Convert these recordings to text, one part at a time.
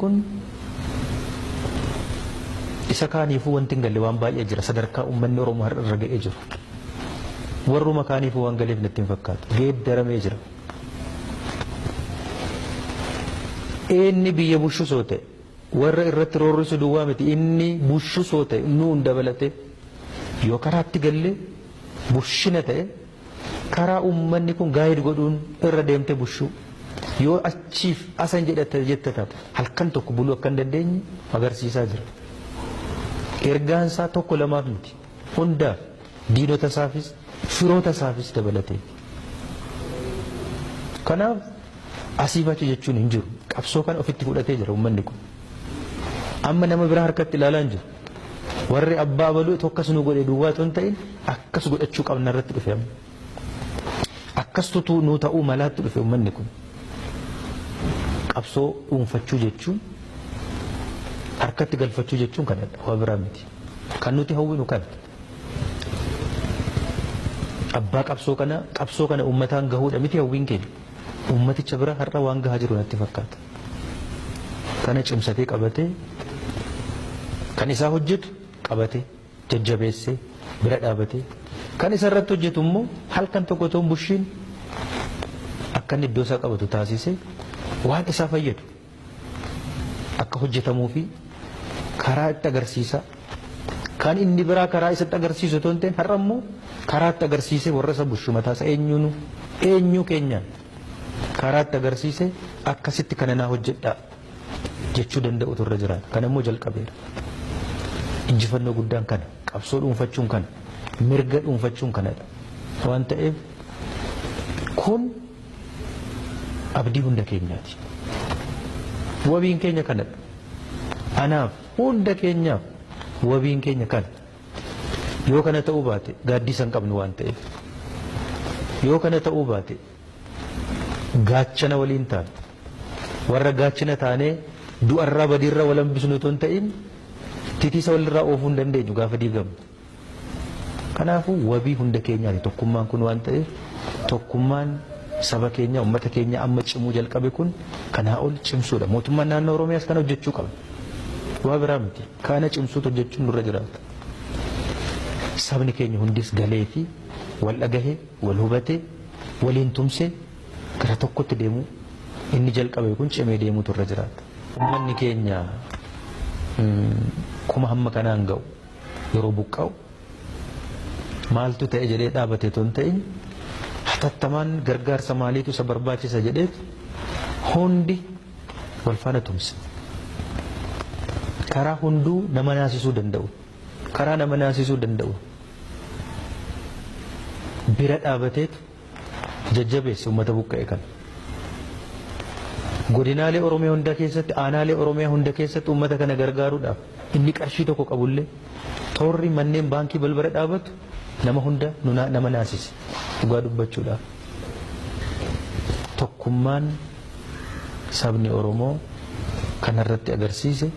kun isa kaaniifuu wanti hin galle waan baay'ee jira sadarkaa uummanni Oromoo har'a irra ga'ee jiru. Warruma kaaniifuu waan galeef natti hin fakkaatu. Geeddaramee jira. Inni biyya bushuu soo ta'e warra irratti roorrisu duwwaa miti inni bushuu soo ta'e nuun dabalate yoo karaatti galle bushina ta'e karaa uummanni kun gaayid godhuun irra deemte bushuu yoo achiif asan jedhate jette taate halkan tokko buluu akka hin dandeenye agarsiisaa jira. Ergaan isaa tokko lamaaf miti hundaaf diinota isaafis firoota isaafis dabalatee. Kanaaf asii bachi jechuun hin jiru. Qabsoo kana ofitti fudhatee jira uummanni kun. Amma nama biraa harkatti ilaalaa hin jiru. Warri abbaa baluu tokkas nu godhe duwwaa otoo hin ta'in akkas godhachuu qabna irratti dhufe amma. Akkas tutuu nu ta'uu malaatti dhufe uummanni kun. Qabsoo dhuunfachuu jechuun harkatti galfachuu jechuun kanadha waa biraa miti. Kan nuti hawwinu kana. Abbaa qabsoo kana uummataan gahuudha miti hawwiin keenya. Uummaticha bira har'a waan gahaa jiru natti fakkaata. Kana cimsatee qabatee kan isaa hojjetu qabatee jajjabeessee bira dhaabatee kan isa irratti hojjetu immoo halkan tokko ta'uun bushiin akka inni iddoo isaa qabatu taasisee waan isaa fayyadu akka hojjetamuu fi karaa itti agarsiisa. Kan inni biraa karaa isatti agarsiisu otoo hin ta'in har'a immoo karaa itti agarsiisee warra isa bushuu mataa isaa eenyu keenyaan karaa itti agarsiisee akkasitti kana naa hojjedhaa jechuu danda'utu irra jiraata. Kana immoo jalqabeera. Injifannoo guddaan kana qabsoo dhuunfachuun kana mirga dhuunfachuun kanadha. Waan ta'eef kun abdii hunda keenyaati. Wabiin keenya kanadha. Anaaf hunda keenyaaf wabiin keenya kana. Yoo kana ta'uu baate gaaddisa hin qabnu waan ta'eef. Yoo kana ta'uu baate gaachana waliin taane warra gaachana taanee du'arraa badiirra wal hambisnu otoo hin ta'in titiisa walirraa oofuu hin dandeenyu gaafa diigamu. Kanaafuu wabii hunda keenyaati tokkummaan kun waan ta'eef tokkummaan saba keenya uummata keenya amma cimuu jalqabe kun kanaa ol cimsuudha. Mootummaan naannoo Oromiyaas kana hojjechuu qaba. Waa biraa miti. Kana cimsuutu hojjechuun nurra jiraata. Sabni keenya hundis galee fi wal dhagahee wal hubatee waliin tumsee gara tokkotti deemu inni jalqabe kun cimee deemuutu irra jiraata. Uummanni keenya kuma hamma kanaan ga'u yeroo buqqa'u maaltu ta'e jedhee dhaabatee otoo hin ta'in hatattamaan gargaarsa maaliitu isa barbaachisa jedheef hundi wal faana tumse. Karaa hunduu nama naasisuu danda'u. Karaa nama naasisuu danda'u. Bira dhaabateetu jajjabeesse uummata buqqa'e kana. Godinaalee Oromiyaa hunda keessatti aanaalee Oromiyaa hunda keessatti uummata kana gargaaruudhaaf inni qarshii tokko qabullee toorri manneen baankii balbala dhaabatu nama hunda nama naasise dhugaa dubbachuudhaaf. Tokkummaan sabni Oromoo kanarratti agarsiise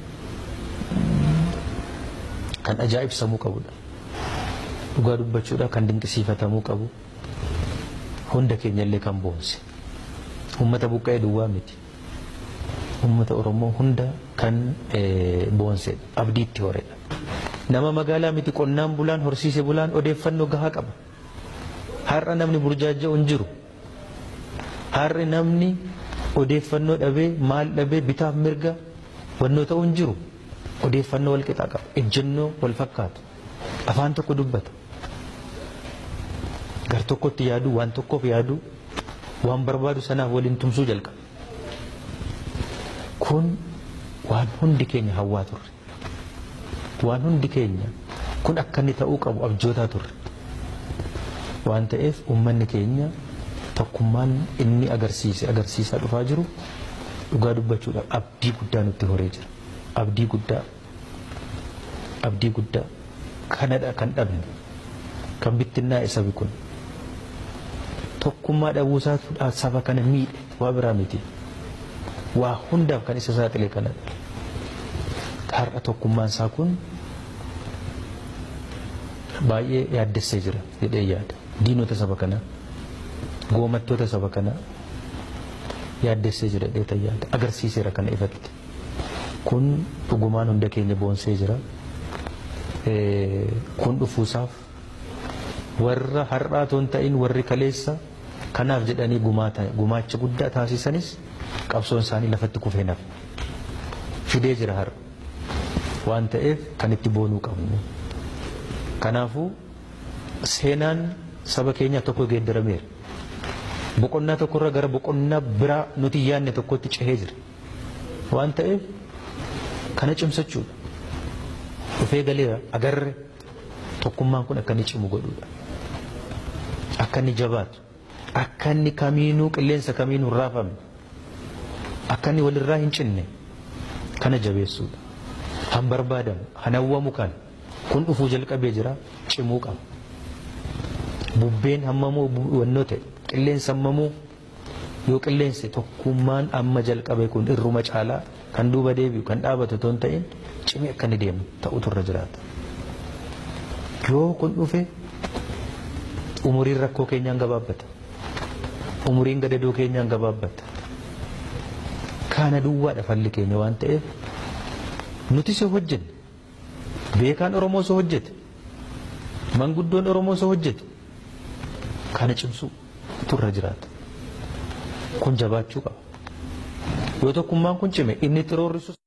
kan ajaa'ibsamuu qabudha. Dhugaa dubbachuudhaaf kan dinqisiifatamuu qabu hunda keenyallee kan boonse. Uummata buqqa'ee duwwaa miti. Uummata Oromoo hunda kan boonse abdiitti horedha. Nama magaalaa miti qonnaan bulaan horsiise bulaan odeeffannoo gahaa qaba. Har'a namni burjaaja'u hin jiru. Har'a namni odeeffannoo dhabee maal dhabee bitaaf mirga wannoo ta'u hin jiru. Odeeffannoo wal qixaa qaba. Ejjennoo wal fakkaatu. Afaan tokko dubbata. Gar tokkotti yaadu waan tokkoof yaadu waan barbaadu sanaaf waliin tumsuu jalqaba. Kun waan hundi keenya hawwaa turre. Waan hundi keenya kun akka inni ta'uu qabu abjootaa turre. Waan ta'eef uummanni keenya tokkummaan inni agarsiisaa dhufaa jiru dhugaa dubbachuudhaaf abdii guddaa nutti horee jira. Abdii guddaa kanadha kan dhabne kan bittinnaa'e sabi kun. Tokkummaa dhabuusaatu saba kana miidhe waa biraa miti. Waa hundaaf kan isa saaxile kanadha. Har'a tokkummaan isaa kun baay'ee yaaddessee jira jedhee yaada. Diinota saba kanaa, goomattoota saba kanaa yaaddessee jira jedhee yaada. Agarsiiseera kana ifatti. kun dhugumaan hunda keenya boonsee jira. Kun dhufuusaaf warra har'aa toon ta'in warri kaleessa kanaaf jedhanii gumaacha guddaa taasisanis qabsoon isaanii lafatti kufee naaf fidee jira har'a waan ta'eef kan itti boonuu qabnu. Kanaafuu seenaan saba keenya tokko geeddarameera. Boqonnaa tokkorra gara boqonnaa biraa nuti yaadne tokkotti cehee jira waan ta'eef kana cimsachuudha. Dhufee galeera agarre tokkummaan kun akka inni cimu godhuudha. Akka inni jabaatu, akka inni kamiinuu qilleensa kamiinuu raafame, akka inni walirraa hin cinne kana jabeessuudha. Han barbaadamu, han hawwamu kan kun dhufuu jalqabee jira cimuu qaba. Bubbeen hammamuu wannoo ta'e qilleensa hammamuu yoo qilleense tokkummaan amma jalqabe kun irruma caalaa kan duuba deebi'u kan dhaabatu toon ta'in cimee akka inni deemu ta'utu irra jiraata. Yoo kun dhufe umuriin rakkoo keenyaan gabaabbata. Umuriin gadadoo keenyaan gabaabbata. Kana duwwaadha falli keenya waan ta'eef nuti isa hojjenne. Beekaan Oromoo isa hojjete. Manguddoon Oromoo isa hojjete. Kana cimsuu turra jiraata. Kun jabaachuu qaba. Yoo tokkummaan kun cime inni itti roorrisu